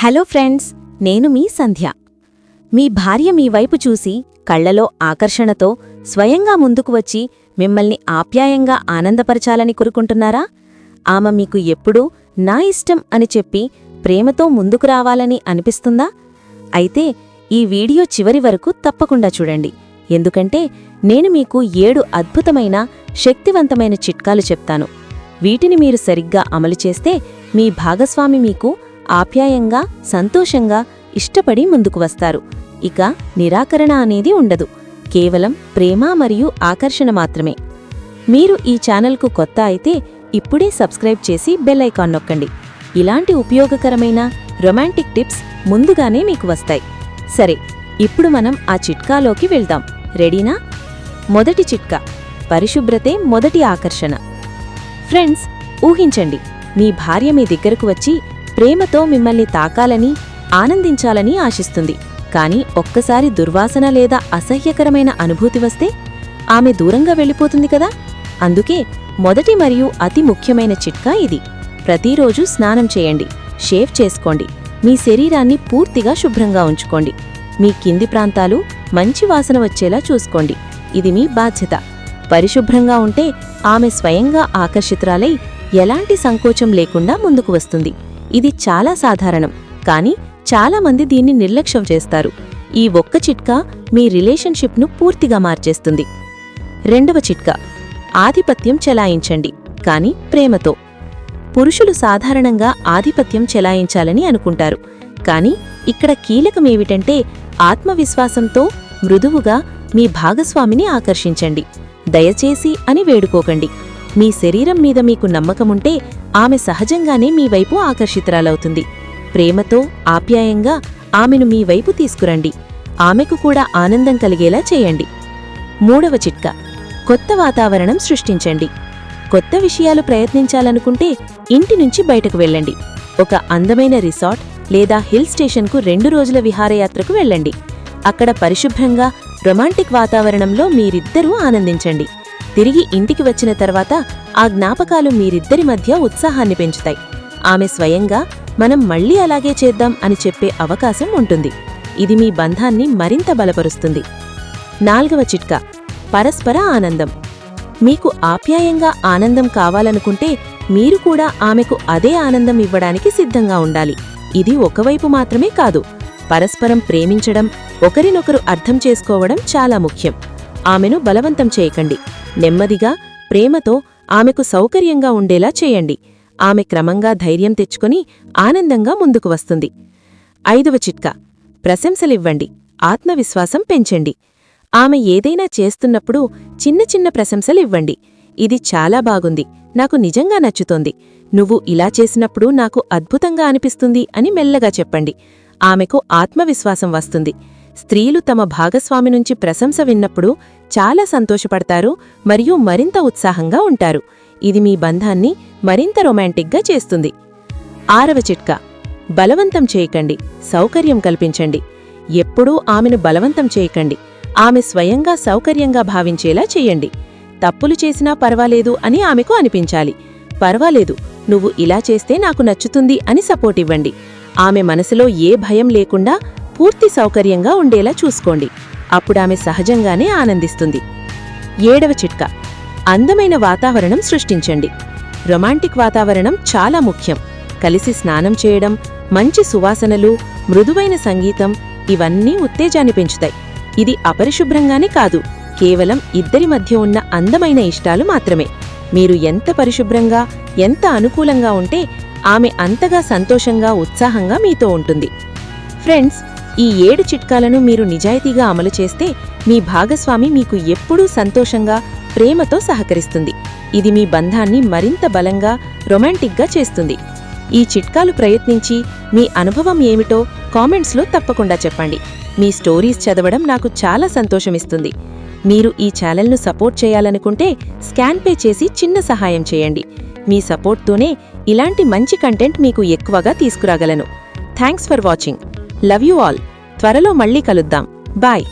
Hello friends, నేను మీ సంధ్య. మీ భార్య మీ వైపు చూసి కళ్లలో ఆకర్షణతో స్వయంగా ముందుకు వచ్చి మిమ్మల్ని ఆప్యాయంగా ఆనందపరచాలని కోరుకుంటున్నారా? ఆమె మీకు ఎప్పుడూ నా ఇష్టం అని చెప్పి ప్రేమతో ముందుకు రావాలని అనిపిస్తుందా? అయితే ఈ వీడియో చివరి వరకు తప్పకుండా చూడండి. ఎందుకంటే నేను మీకు 7 అద్భుతమైన శక్తివంతమైన చిట్కాలు చెప్తాను. వీటిని మీరు సరిగ్గా అమలు చేస్తే మీ భాగస్వామి మీకు ఆప్యాయంగా, సంతోషంగా, ఇష్టపడి ముందుకు వస్తారు. ఇక నిరాకరణ అనేది ఉండదు. కేవలం ప్రేమ మరియు ఆకర్షణ మాత్రమే. మీరు ఈ ఛానల్కు కొత్త అయితే ఇప్పుడే సబ్స్క్రైబ్ చేసి బెల్ ఐకాన్ నొక్కండి. ఇలాంటి ఉపయోగకరమైన రొమాంటిక్ టిప్స్ ముందుగానే మీకు వస్తాయి. సరే, ఇప్పుడు మనం ఆ చిట్కాలోకి వెళ్దాం. రెడీనా? మొదటి చిట్కా: పరిశుభ్రతే మొదటి ఆకర్షణ. ఫ్రెండ్స్, ఊహించండి, మీ భార్య మీ దగ్గరకు వచ్చి ప్రేమతో మిమ్మల్ని తాకాలని, ఆనందించాలని ఆశిస్తుంది. కాని ఒక్కసారి దుర్వాసన లేదా అసహ్యకరమైన అనుభూతి వస్తే ఆమె దూరంగా వెళ్ళిపోతుంది కదా. అందుకే మొదటి మరియు అతి ముఖ్యమైన చిట్కా ఇది. ప్రతిరోజు స్నానం చేయండి, షేవ్ చేసుకోండి, మీ శరీరాన్ని పూర్తిగా శుభ్రంగా ఉంచుకోండి. మీ కింది ప్రాంతాలు మంచి వాసన వచ్చేలా చూసుకోండి. ఇది మీ బాధ్యత. పరిశుభ్రంగా ఉంటే ఆమె స్వయంగా ఆకర్షితురాలై ఎలాంటి సంకోచం లేకుండా ముందుకు వస్తుంది. ఇది చాలా సాధారణం, కానీ చాలామంది దీన్ని నిర్లక్ష్యం చేస్తారు. ఈ ఒక్క చిట్కా మీ రిలేషన్షిప్ను పూర్తిగా మార్చేస్తుంది. రెండవ చిట్కా: ఆధిపత్యం చెలాయించండి, కాని ప్రేమతో. పురుషులు సాధారణంగా ఆధిపత్యం చెలాయించాలని అనుకుంటారు. కాని ఇక్కడ కీలకమేమిటంటే ఆత్మవిశ్వాసంతో మృదువుగా మీ భాగస్వామిని ఆకర్షించండి. దయచేసి అని వేడుకోకండి. మీ శరీరం మీద మీకు నమ్మకముంటే ఆమె సహజంగానే మీ వైపు ఆకర్షితురాలవుతుంది. ప్రేమతో, ఆప్యాయంగా ఆమెను మీ వైపు తీసుకురండి. ఆమెకు కూడా ఆనందం కలిగేలా చేయండి. మూడవ చిట్కా: కొత్త వాతావరణం సృష్టించండి. కొత్త విషయాలు ప్రయత్నించాలనుకుంటే ఇంటి నుంచి బయటకు వెళ్ళండి. ఒక అందమైన రిసార్ట్ లేదా హిల్ స్టేషన్కు 2 రోజుల విహారయాత్రకు వెళ్ళండి. అక్కడ పరిశుభ్రంగా రొమాంటిక్ వాతావరణంలో మీరిద్దరూ ఆనందించండి. తిరిగి ఇంటికి వచ్చిన తర్వాత ఆ జ్ఞాపకాలు మీరిద్దరి మధ్య ఉత్సాహాన్ని పెంచుతాయి. ఆమె స్వయంగా మనం మళ్లీ అలాగే చేద్దాం అని చెప్పే అవకాశం ఉంటుంది. ఇది మీ బంధాన్ని మరింత బలపరుస్తుంది. నాల్గవ చిట్కా: పరస్పర ఆనందం. మీకు ఆప్యాయంగా ఆనందం కావాలనుకుంటే మీరు కూడా ఆమెకు అదే ఆనందం ఇవ్వడానికి సిద్ధంగా ఉండాలి. ఇది ఒకవైపు మాత్రమే కాదు. పరస్పరం ప్రేమించడం, ఒకరినొకరు అర్థం చేసుకోవడం చాలా ముఖ్యం. ఆమెను బలవంతం చేయకండి. నెమ్మదిగా, ప్రేమతో ఆమెకు సౌకర్యంగా ఉండేలా చేయండి. ఆమె క్రమంగా ధైర్యం తెచ్చుకొని ఆనందంగా ముందుకు వస్తుంది. ఐదవ చిట్కా: ప్రశంసలివ్వండి, ఆత్మవిశ్వాసం పెంచండి. ఆమె ఏదైనా చేస్తున్నప్పుడు చిన్న చిన్న ప్రశంసలివ్వండి. ఇది చాలా బాగుంది, నాకు నిజంగా నచ్చుతోంది, నువ్వు ఇలా చేసినప్పుడు నాకు అద్భుతంగా అనిపిస్తుంది అని మెల్లగా చెప్పండి. ఆమెకు ఆత్మవిశ్వాసం వస్తుంది. స్త్రీలు తమ భాగస్వామి నుంచి ప్రశంస విన్నప్పుడు చాలా సంతోషపడతారు మరియు మరింత ఉత్సాహంగా ఉంటారు. ఇది మీ బంధాన్ని మరింత రొమాంటిక్గా చేస్తుంది. ఆరవ చిట్కా: బలవంతం చేయకండి, సౌకర్యం కల్పించండి. ఎప్పుడూ ఆమెను బలవంతం చేయకండి. ఆమె స్వయంగా సౌకర్యంగా భావించేలా చేయండి. తప్పులు చేసినా పర్వాలేదు అని ఆమెకు అనిపించాలి. పర్వాలేదు, నువ్వు ఇలా చేస్తే నాకు నచ్చుతుంది అని సపోర్ట్ ఇవ్వండి. ఆమె మనసులో ఏ భయం లేకుండా పూర్తి సౌకర్యంగా ఉండేలా చూసుకోండి. అప్పుడామె సహజంగానే ఆనందిస్తుంది. ఏడవ చిట్కా: అందమైన వాతావరణం సృష్టించండి. రొమాంటిక్ వాతావరణం చాలా ముఖ్యం. కలిసి స్నానం చేయడం, మంచి సువాసనలు, మృదువైన సంగీతం ఇవన్నీ ఉత్తేజాన్ని పెంచుతాయి. ఇది అపరిశుభ్రంగానే కాదు, కేవలం ఇద్దరి మధ్య ఉన్న అందమైన ఇష్టాలు మాత్రమే. మీరు ఎంత పరిశుభ్రంగా, ఎంత అనుకూలంగా ఉంటే ఆమె అంతగా సంతోషంగా, ఉత్సాహంగా మీతో ఉంటుంది. ఫ్రెండ్స్, ఈ 7 చిట్కాలను మీరు నిజాయితీగా అమలు చేస్తే మీ భాగస్వామి మీకు ఎప్పుడూ సంతోషంగా, ప్రేమతో సహకరిస్తుంది. ఇది మీ బంధాన్ని మరింత బలంగా, రొమాంటిక్గా చేస్తుంది. ఈ చిట్కాలు ప్రయత్నించి మీ అనుభవం ఏమిటో కామెంట్స్లో తప్పకుండా చెప్పండి. మీ స్టోరీస్ చదవడం నాకు చాలా సంతోషమిస్తుంది. మీరు ఈ ఛానల్ను సపోర్ట్ చేయాలనుకుంటే స్కాన్ పే చేసి చిన్న సహాయం చేయండి. మీ సపోర్ట్తోనే ఇలాంటి మంచి కంటెంట్ మీకు ఎక్కువగా తీసుకురాగలను. Thanks for watching. Love you all. త్వరలో మళ్ళీ కలుద్దాం. బాయ్.